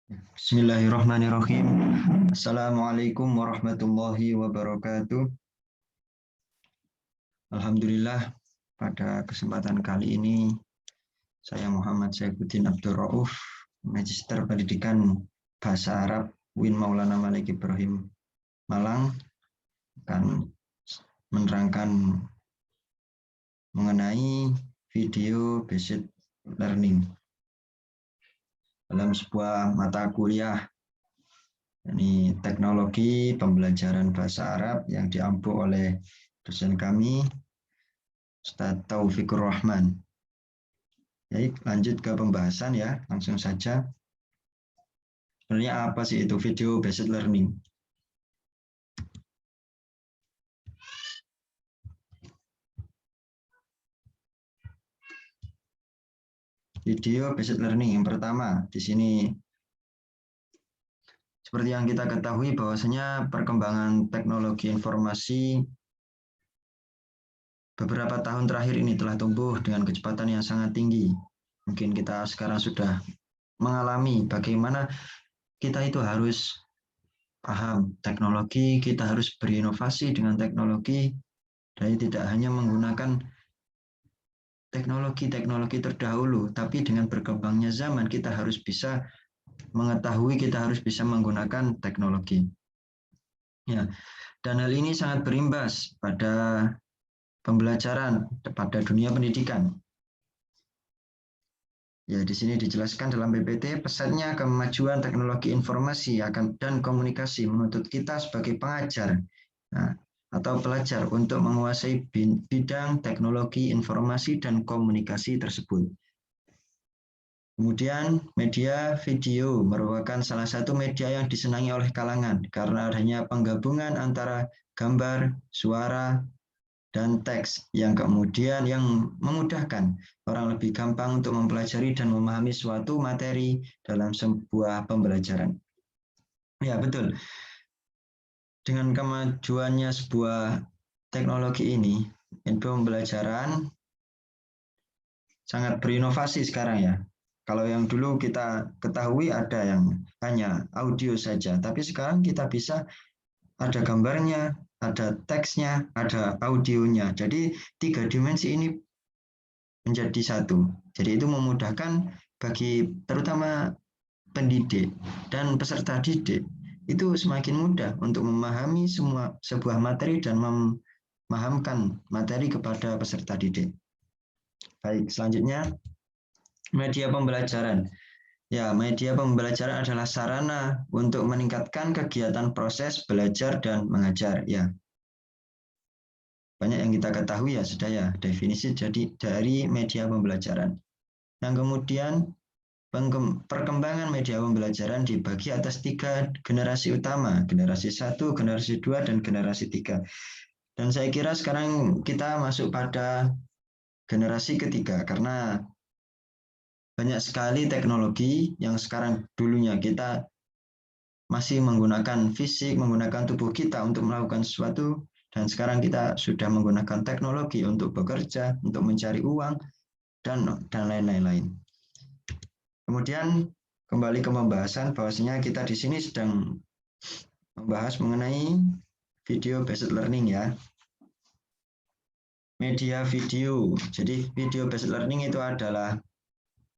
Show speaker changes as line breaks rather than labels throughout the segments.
Bismillahirrahmanirrahim. Assalamualaikum warahmatullahi wabarakatuh. Alhamdulillah, pada kesempatan kali ini saya Muhammad Saifuddin Abdul Rauf, Magister Pendidikan Bahasa Arab UIN Maulana Malik Ibrahim Malang, akan menerangkan mengenai video based learning dalam sebuah mata kuliah. Ini teknologi pembelajaran bahasa Arab yang diampu oleh dosen kami, Ustaz Taufikur Rahman. Baik, lanjut ke pembahasan ya, langsung saja. Sebenarnya apa sih itu video based learning? Video based learning yang pertama di sini, seperti yang kita ketahui bahwasanya perkembangan teknologi informasi beberapa tahun terakhir ini telah tumbuh dengan kecepatan yang sangat tinggi. Mungkin kita sekarang sudah mengalami bagaimana kita itu harus paham teknologi, kita harus berinovasi dengan teknologi, dan tidak hanya menggunakan teknologi-teknologi terdahulu, tapi dengan berkembangnya zaman kita harus bisa mengetahui, kita harus bisa menggunakan teknologi. Ya, dan hal ini sangat berimbas pada pembelajaran, pada dunia pendidikan. Ya, di sini dijelaskan dalam PPT, pesatnya kemajuan teknologi informasi dan komunikasi menuntut kita sebagai pengajar atau pelajar untuk menguasai bidang teknologi informasi dan komunikasi tersebut. Kemudian media video merupakan salah satu media yang disenangi oleh kalangan karena adanya penggabungan antara gambar, suara, dan teks yang kemudian yang memudahkan orang lebih gampang untuk mempelajari dan memahami suatu materi dalam sebuah pembelajaran. Ya, betul. Dengan kemajuannya sebuah teknologi ini, info pembelajaran sangat berinovasi sekarang ya. Kalau yang dulu kita ketahui ada yang hanya audio saja, tapi sekarang kita bisa ada gambarnya, ada teksnya, ada audionya. Jadi 3 dimensi ini menjadi satu. Jadi itu memudahkan bagi terutama pendidik dan peserta didik itu semakin mudah untuk memahami sebuah materi dan memahamkan materi kepada peserta didik. Baik, selanjutnya media pembelajaran. Ya, media pembelajaran adalah sarana untuk meningkatkan kegiatan proses belajar dan mengajar. Ya, banyak yang kita ketahui ya sudah ya definisi dari media pembelajaran. Yang kemudian perkembangan media pembelajaran dibagi atas 3 generasi utama, generasi 1, generasi 2, dan generasi 3. Dan saya kira sekarang kita masuk pada generasi ketiga karena banyak sekali teknologi yang sekarang dulunya kita masih menggunakan fisik, menggunakan tubuh kita untuk melakukan sesuatu, dan sekarang kita sudah menggunakan teknologi untuk bekerja, untuk mencari uang, dan lain-lain. Kemudian kembali ke pembahasan bahwasanya kita di sini sedang membahas mengenai video based learning ya. Media video. Jadi video based learning itu adalah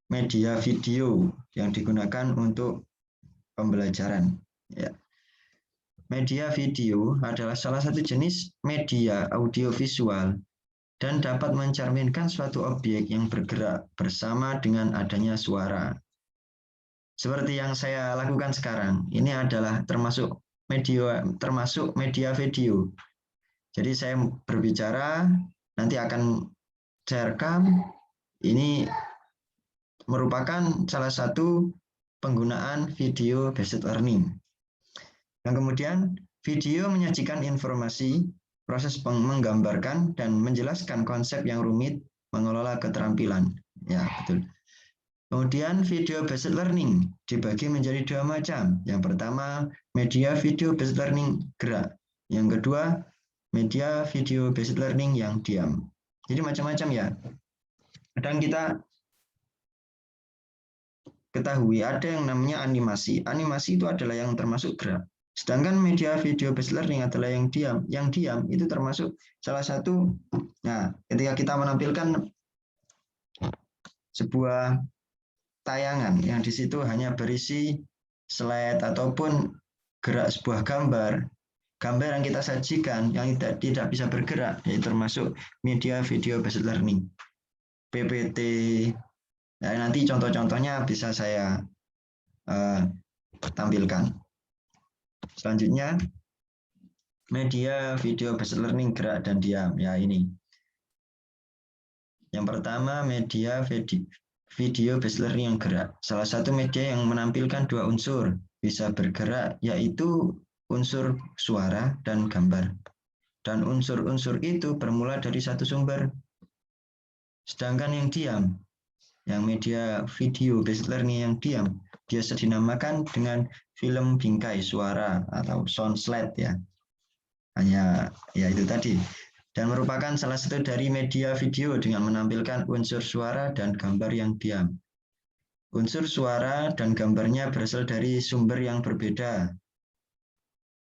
media video yang digunakan untuk pembelajaran. Ya. Media video adalah salah satu jenis media audiovisual dan dapat mencerminkan suatu objek yang bergerak bersama dengan adanya suara. Seperti yang saya lakukan sekarang, ini adalah termasuk media video. Jadi saya berbicara, nanti akan saya rekam. Ini merupakan salah satu penggunaan video based learning. Dan kemudian video menyajikan informasi, proses menggambarkan dan menjelaskan konsep yang rumit, mengelola keterampilan. Ya, betul. Kemudian video based learning dibagi menjadi 2 macam. Yang pertama, media video based learning gerak. Yang kedua, media video based learning yang diam. Jadi macam-macam ya. Kadang kita ketahui ada yang namanya animasi. Animasi itu adalah yang termasuk gerak. Sedangkan media video based learning adalah yang diam. Yang diam itu termasuk salah satu. Nah, ketika kita menampilkan sebuah tayangan yang di situ hanya berisi slide ataupun gerak sebuah gambar, gambar yang kita sajikan yang tidak bisa bergerak, yaitu termasuk media video based learning, PPT. Nah, nanti contoh-contohnya bisa saya tampilkan. Selanjutnya, media video based learning gerak dan diam. Ya, ini. Yang pertama, media video based learning yang gerak. Salah satu media yang menampilkan dua unsur bisa bergerak, yaitu unsur suara dan gambar. Dan unsur-unsur itu bermula dari satu sumber. Sedangkan yang diam, yang media video based learning yang diam, biasa dinamakan dengan film bingkai suara atau sound slide ya. Hanya ya itu tadi. Dan merupakan salah satu dari media video dengan menampilkan unsur suara dan gambar yang diam. Unsur suara dan gambarnya berasal dari sumber yang berbeda.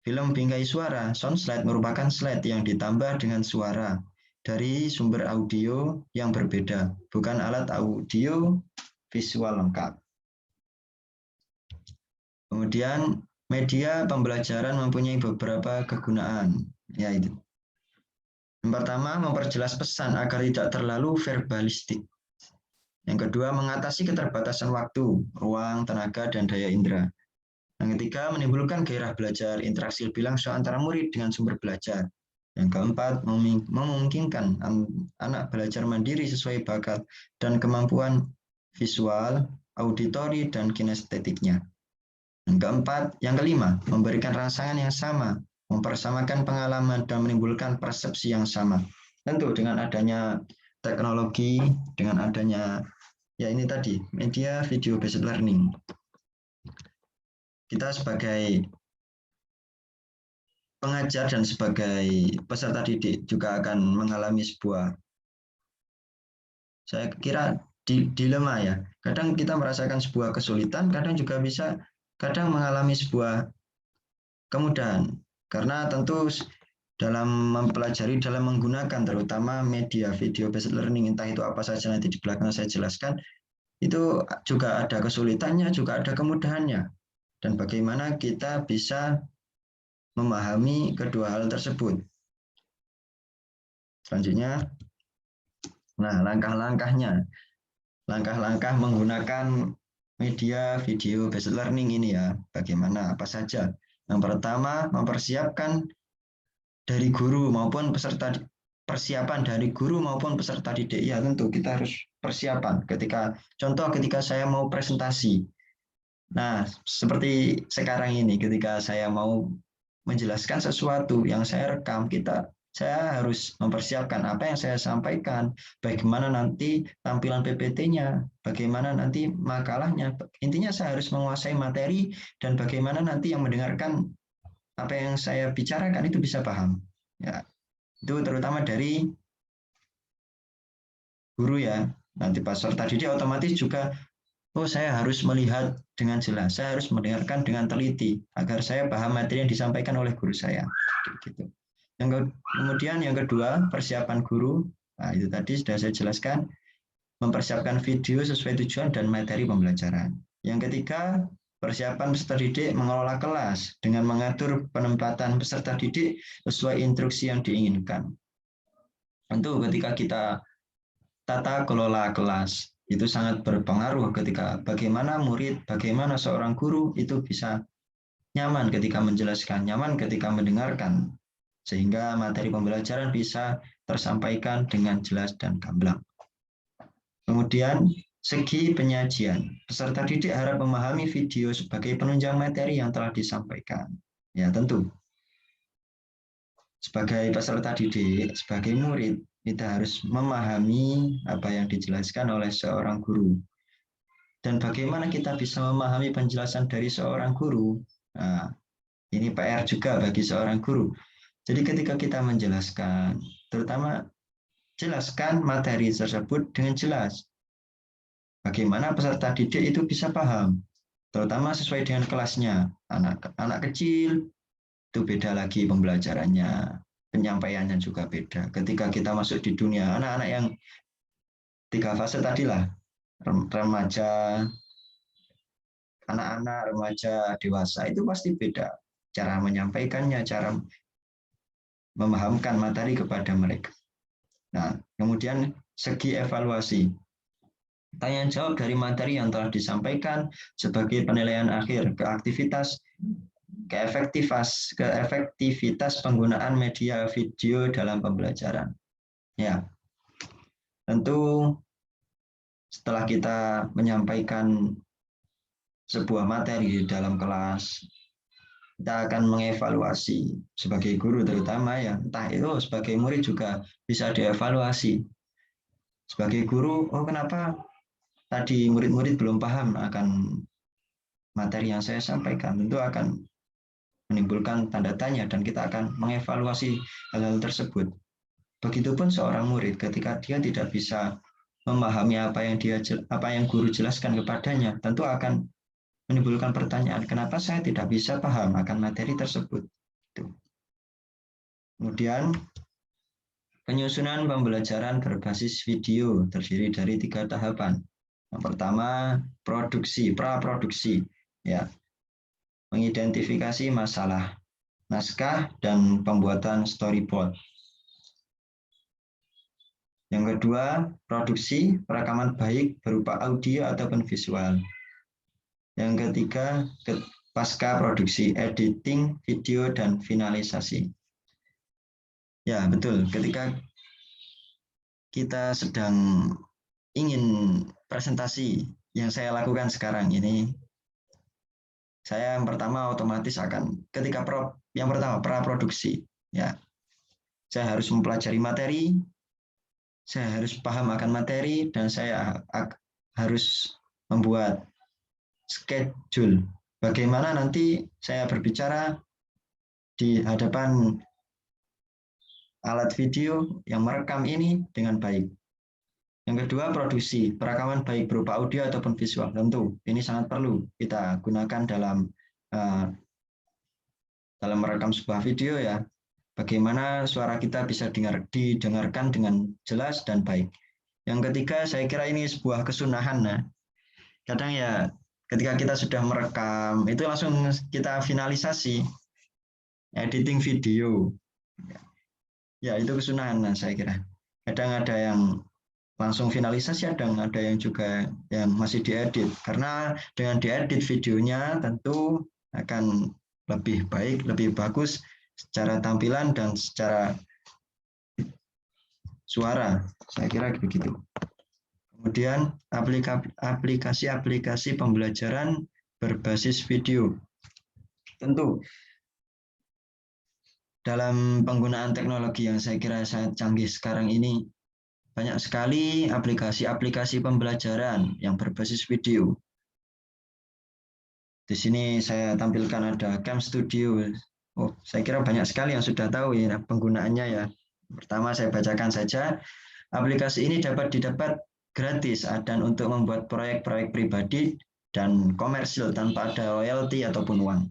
Film bingkai suara, sound slide merupakan slide yang ditambah dengan suara dari sumber audio yang berbeda, bukan alat audio visual lengkap. Kemudian media pembelajaran mempunyai beberapa kegunaan, yaitu yang pertama, memperjelas pesan agar tidak terlalu verbalistik. Yang kedua, mengatasi keterbatasan waktu, ruang, tenaga, dan daya indera. Yang ketiga, menimbulkan gairah belajar, interaksi lebih langsung antara murid dengan sumber belajar. Yang keempat, memungkinkan anak belajar mandiri sesuai bakat dan kemampuan visual, auditori, dan kinestetiknya. Yang kelima, memberikan rangsangan yang sama, mempersamakan pengalaman dan menimbulkan persepsi yang sama. Tentu dengan adanya teknologi, dengan adanya ya ini tadi media video based learning, kita sebagai pengajar dan sebagai peserta didik juga akan mengalami sebuah, saya kira dilema ya. Kadang kita merasakan sebuah kesulitan, kadang juga bisa kadang mengalami sebuah kemudahan. Karena tentu dalam mempelajari, dalam menggunakan terutama media video based learning, entah itu apa saja nanti di belakang saya jelaskan, itu juga ada kesulitannya, juga ada kemudahannya. Dan bagaimana kita bisa memahami kedua hal tersebut. Selanjutnya, nah langkah-langkahnya. Langkah-langkah menggunakan media video based learning ini ya, bagaimana, apa saja. Yang pertama, mempersiapkan dari guru maupun peserta, persiapan dari guru maupun peserta didik. Ya tentu kita harus persiapan contoh ketika saya mau presentasi. Nah, seperti sekarang ini ketika saya mau menjelaskan sesuatu yang saya rekam, saya harus mempersiapkan apa yang saya sampaikan, bagaimana nanti tampilan PPT-nya, bagaimana nanti makalahnya. Intinya saya harus menguasai materi dan bagaimana nanti yang mendengarkan apa yang saya bicarakan itu bisa paham. Ya, itu terutama dari guru ya. Nanti peserta didik otomatis juga, oh saya harus melihat dengan jelas, saya harus mendengarkan dengan teliti agar saya paham materi yang disampaikan oleh guru saya. Gitu. Kemudian yang kedua, persiapan guru. Nah, itu tadi sudah saya jelaskan, mempersiapkan video sesuai tujuan dan materi pembelajaran. Yang ketiga, persiapan peserta didik mengelola kelas dengan mengatur penempatan peserta didik sesuai instruksi yang diinginkan. Tentu ketika kita tata kelola kelas, itu sangat berpengaruh ketika bagaimana murid, bagaimana seorang guru itu bisa nyaman ketika menjelaskan, nyaman ketika mendengarkan, sehingga materi pembelajaran bisa tersampaikan dengan jelas dan gamblang. Kemudian, segi penyajian. Peserta didik harap memahami video sebagai penunjang materi yang telah disampaikan. Ya, tentu. Sebagai peserta didik, sebagai murid, kita harus memahami apa yang dijelaskan oleh seorang guru. Dan bagaimana kita bisa memahami penjelasan dari seorang guru? Nah, ini PR juga bagi seorang guru. Jadi ketika kita menjelaskan, terutama jelaskan materi tersebut dengan jelas. bagaimana peserta didik itu bisa paham, terutama sesuai dengan kelasnya. Anak kecil itu beda lagi pembelajarannya, penyampaiannya juga beda. Ketika kita masuk di dunia anak-anak yang 3 fase tadi lah, remaja, anak-anak, remaja, dewasa, itu pasti beda. Cara menyampaikannya, cara memahamkan materi kepada mereka. Nah, kemudian segi evaluasi. Tanya jawab dari materi yang telah disampaikan sebagai penilaian akhir ke aktivitas, keefektivitas penggunaan media video dalam pembelajaran. Ya, tentu setelah kita menyampaikan sebuah materi di dalam kelas, kita akan mengevaluasi sebagai guru terutama ya, entah itu sebagai murid juga bisa dievaluasi. Sebagai guru, oh kenapa tadi murid-murid belum paham akan materi yang saya sampaikan, tentu akan menimbulkan tanda tanya dan kita akan mengevaluasi hal-hal tersebut. Begitupun seorang murid ketika dia tidak bisa memahami apa yang guru jelaskan kepadanya, tentu akan menimbulkan pertanyaan, kenapa saya tidak bisa paham akan materi tersebut. Kemudian penyusunan pembelajaran berbasis video terdiri dari 3 tahapan. Yang pertama, praproduksi, ya, mengidentifikasi masalah, naskah, dan pembuatan storyboard. Yang kedua, produksi perekaman baik berupa audio ataupun visual. Yang ketiga, pasca produksi, editing video dan finalisasi. Ya, betul. Ketika kita sedang ingin presentasi yang saya lakukan sekarang ini, saya yang pertama otomatis akan ketika yang pertama praproduksi, ya. Saya harus mempelajari materi, saya harus paham akan materi, dan saya harus membuat schedule bagaimana nanti saya berbicara di hadapan alat video yang merekam ini dengan baik. Yang kedua, produksi perekaman baik berupa audio ataupun visual. Tentu ini sangat perlu kita gunakan dalam merekam sebuah video ya. Bagaimana suara kita bisa didengarkan dengan jelas dan baik. Yang ketiga, saya kira ini sebuah kesunahan. Nah, kadang ya ketika kita sudah merekam, itu langsung kita finalisasi, editing video. Ya, itu kesunahan saya kira. Kadang ada yang langsung finalisasi, ada yang juga yang masih diedit. Karena dengan diedit videonya tentu akan lebih baik, lebih bagus secara tampilan dan secara suara. Saya kira begitu. Kemudian aplikasi-aplikasi pembelajaran berbasis video. Tentu dalam penggunaan teknologi yang saya kira sangat canggih sekarang ini, banyak sekali aplikasi-aplikasi pembelajaran yang berbasis video. Di sini saya tampilkan ada Cam Studio. Oh, saya kira banyak sekali yang sudah tahu ya penggunaannya ya. Pertama saya bacakan saja. Aplikasi ini dapat didapat gratis dan untuk membuat proyek-proyek pribadi dan komersil tanpa ada royalti ataupun uang.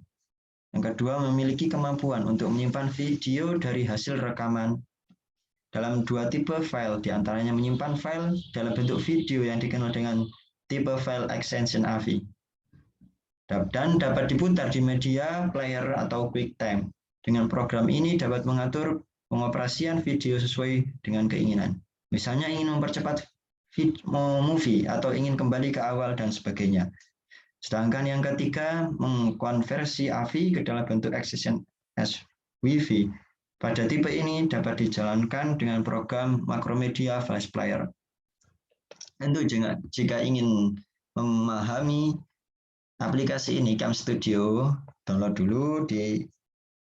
Yang kedua, memiliki kemampuan untuk menyimpan video dari hasil rekaman dalam 2 tipe file, diantaranya menyimpan file dalam bentuk video yang dikenal dengan tipe file extension AVI, dan dapat diputar di media player atau QuickTime. Dengan program ini dapat mengatur pengoperasian video sesuai dengan keinginan. Misalnya ingin mempercepat movie atau ingin kembali ke awal dan sebagainya. Sedangkan yang ketiga, mengkonversi AVI ke dalam bentuk extension SWV. Pada tipe ini dapat dijalankan dengan program Macromedia Flash Player. Tentu jika ingin memahami aplikasi ini, Cam Studio, download dulu di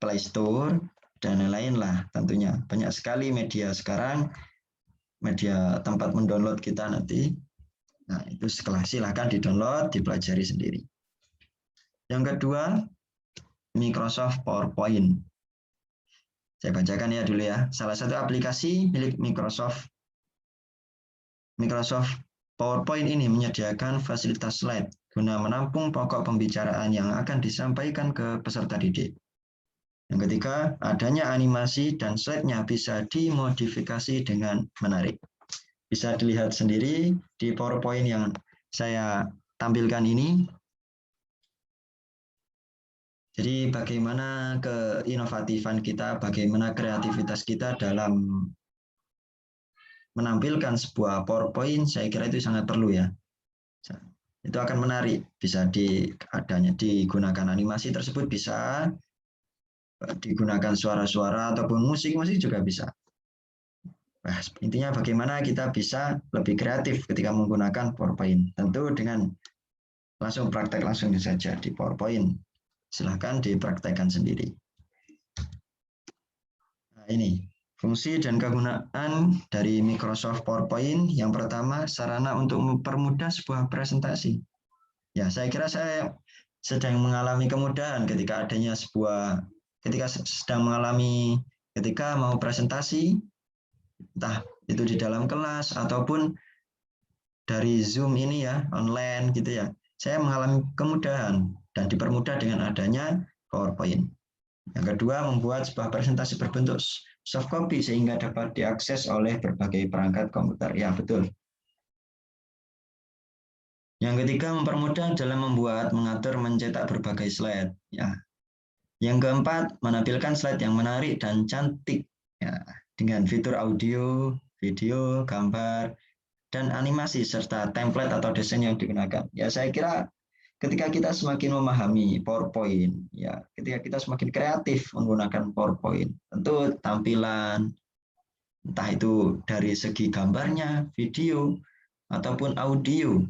Play Store dan lain-lain lah tentunya. Banyak sekali media sekarang, media tempat mendownload kita nanti. Nah, itu silahkan di-download, dipelajari sendiri. Yang kedua, Microsoft PowerPoint. Saya bacakan ya dulu ya. Salah satu aplikasi milik Microsoft PowerPoint ini menyediakan fasilitas slide guna menampung pokok pembicaraan yang akan disampaikan ke peserta didik. Yang ketiga, adanya animasi dan slide-nya bisa dimodifikasi dengan menarik. Bisa dilihat sendiri di PowerPoint yang saya tampilkan ini. Jadi bagaimana keinovatifan kita, bagaimana kreativitas kita dalam menampilkan sebuah PowerPoint, saya kira itu sangat perlu ya. Itu akan menarik, bisa digunakan animasi tersebut, bisa digunakan suara-suara ataupun musik juga bisa. Nah, intinya bagaimana kita bisa lebih kreatif ketika menggunakan PowerPoint. Tentu dengan langsung praktek langsung saja di PowerPoint. Silahkan dipraktekkan sendiri. Nah, ini fungsi dan kegunaan dari Microsoft PowerPoint. Yang pertama, sarana untuk mempermudah sebuah presentasi. Ya, saya kira saya sedang mengalami kemudahan ketika ketika mau presentasi, entah itu di dalam kelas ataupun dari Zoom ini ya, online gitu ya. Saya mengalami kemudahan dan dipermudah dengan adanya PowerPoint. Yang kedua, membuat sebuah presentasi berbentuk soft copy sehingga dapat diakses oleh berbagai perangkat komputer. Ya, betul. Yang ketiga, mempermudah dalam membuat, mengatur, mencetak berbagai slide. Ya. Yang keempat, menampilkan slide yang menarik dan cantik ya, dengan fitur audio, video, gambar, dan animasi serta template atau desain yang digunakan. Ya, saya kira ketika kita semakin memahami PowerPoint, ya, ketika kita semakin kreatif menggunakan PowerPoint, tentu tampilan, entah itu dari segi gambarnya, video, ataupun audio,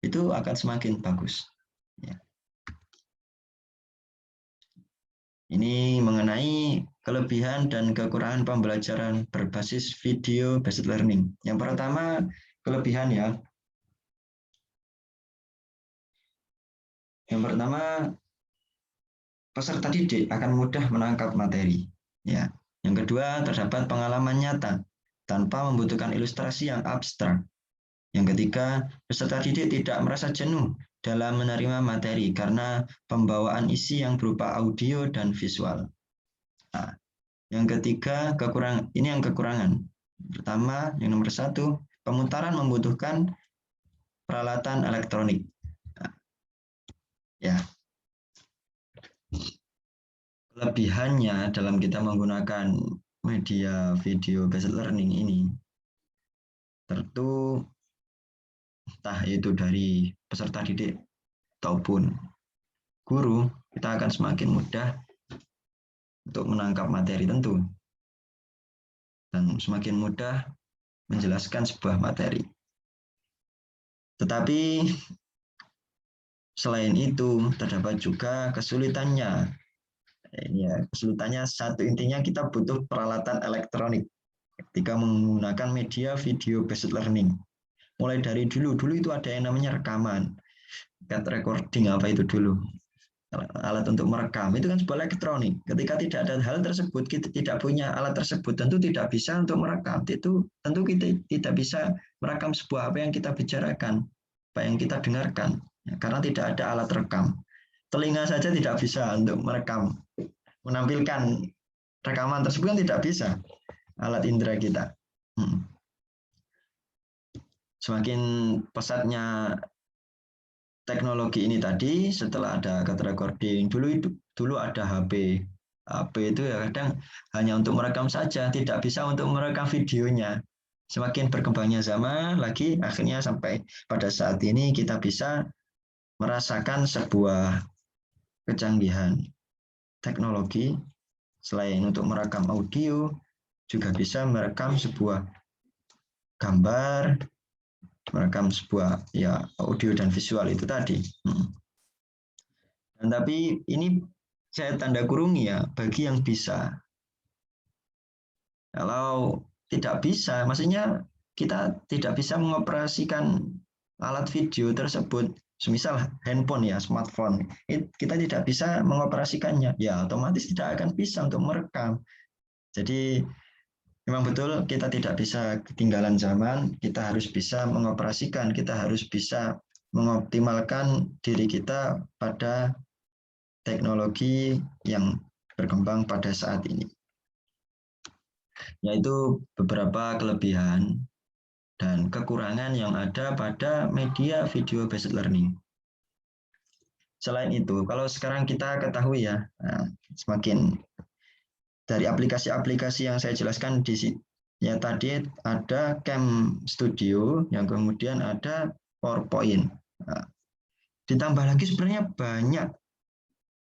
itu akan semakin bagus. Ya. Ini mengenai kelebihan dan kekurangan pembelajaran berbasis video based learning. Yang pertama, kelebihan ya. Yang pertama, peserta didik akan mudah menangkap materi. Ya. Yang kedua, terdapat pengalaman nyata tanpa membutuhkan ilustrasi yang abstrak. Yang ketiga, peserta didik tidak merasa jenuh dalam menerima materi karena pembawaan isi yang berupa audio dan visual. Nah, yang ketiga, ini yang kekurangan. Pertama, yang nomor 1, pemutaran membutuhkan peralatan elektronik. Nah, ya. Kelebihannya dalam kita menggunakan media video based learning ini, tentu entah itu dari peserta didik ataupun guru, kita akan semakin mudah untuk menangkap materi tentu dan semakin mudah menjelaskan sebuah materi. Tetapi selain itu terdapat juga kesulitannya. Ya, kesulitannya satu, intinya kita butuh peralatan elektronik ketika menggunakan media video based learning. Mulai dari dulu itu ada yang namanya rekaman, cat recording apa itu dulu, alat untuk merekam, itu kan sebuah elektronik. Ketika tidak ada hal tersebut, kita tidak punya alat tersebut, tentu tidak bisa untuk merekam. Itu tentu kita tidak bisa merekam sebuah apa yang kita bicarakan, apa yang kita dengarkan, ya, karena tidak ada alat rekam. Telinga saja tidak bisa untuk merekam, menampilkan rekaman tersebut kan tidak bisa, alat indera kita. Semakin pesatnya teknologi ini tadi, setelah ada cat recording, dulu ada HP itu ya kadang hanya untuk merekam saja, tidak bisa untuk merekam videonya. Semakin berkembangnya zaman lagi, akhirnya sampai pada saat ini kita bisa merasakan sebuah kecanggihan teknologi. Selain untuk merekam audio, juga bisa merekam sebuah gambar, merekam sebuah ya audio dan visual itu tadi. Dan tapi ini saya tanda kurung ya, bagi yang bisa. Kalau tidak bisa, maksudnya kita tidak bisa mengoperasikan alat video tersebut, semisal handphone ya, smartphone, kita tidak bisa mengoperasikannya, ya otomatis tidak akan bisa untuk merekam. Jadi Memang betul kita tidak bisa ketinggalan zaman, kita harus bisa mengoperasikan, kita harus bisa mengoptimalkan diri kita pada teknologi yang berkembang pada saat ini. Yaitu beberapa kelebihan dan kekurangan yang ada pada media video based learning. Selain itu, kalau sekarang kita ketahui ya, semakin dari aplikasi-aplikasi yang saya jelaskan di sini, ya tadi ada Cam Studio, yang kemudian ada PowerPoint. Nah, ditambah lagi sebenarnya banyak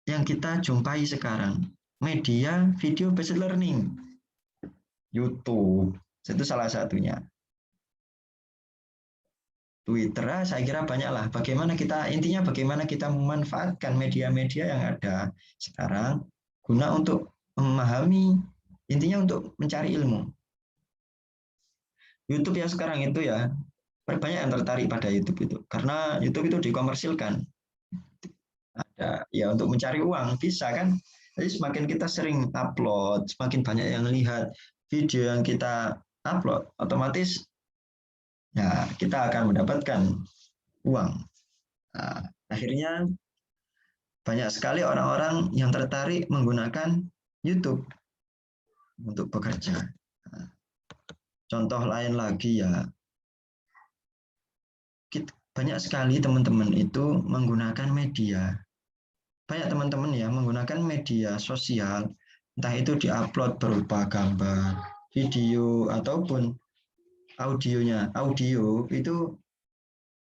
yang kita jumpai sekarang. Media video based learning. YouTube, itu salah satunya. Twitter, saya kira banyak lah. Intinya bagaimana kita memanfaatkan media-media yang ada sekarang guna untuk memahami, intinya untuk mencari ilmu. YouTube yang sekarang itu ya, banyak yang tertarik pada YouTube itu. Karena YouTube itu dikomersilkan. Ada ya untuk mencari uang, bisa kan? Jadi semakin kita sering upload, semakin banyak yang lihat video yang kita upload, otomatis ya kita akan mendapatkan uang. Nah, akhirnya banyak sekali orang-orang yang tertarik menggunakan YouTube untuk bekerja. Nah, contoh lain lagi ya, banyak sekali teman-teman itu menggunakan media. Banyak teman-teman ya menggunakan media sosial, entah itu diupload berupa gambar, video, ataupun audionya. Audio itu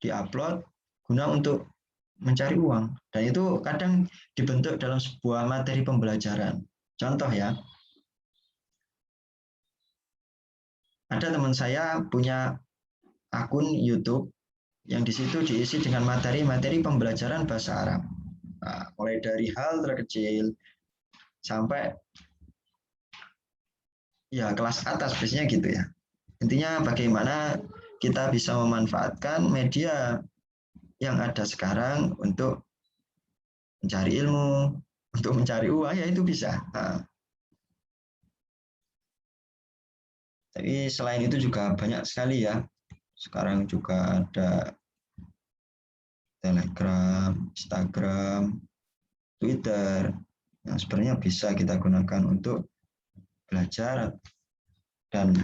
diupload guna untuk mencari uang. Dan itu kadang dibentuk dalam sebuah materi pembelajaran. Contoh ya, ada teman saya punya akun YouTube yang di situ diisi dengan materi-materi pembelajaran bahasa Arab. Nah, mulai dari hal terkecil sampai ya kelas atas biasanya gitu ya. Intinya bagaimana kita bisa memanfaatkan media yang ada sekarang untuk mencari ilmu, untuk mencari uang, ya itu bisa. Nah, tapi selain itu juga banyak sekali ya. Sekarang juga ada Telegram, Instagram, Twitter, yang sebenarnya bisa kita gunakan untuk belajar dan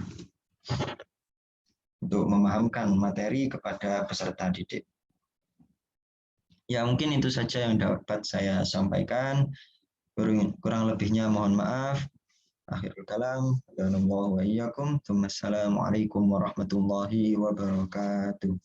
untuk memahamkan materi kepada peserta didik. Ya mungkin itu saja yang dapat saya sampaikan. Kurang lebihnya mohon maaf. Akhirul kalam. Assalamualaikum warahmatullahi wabarakatuh.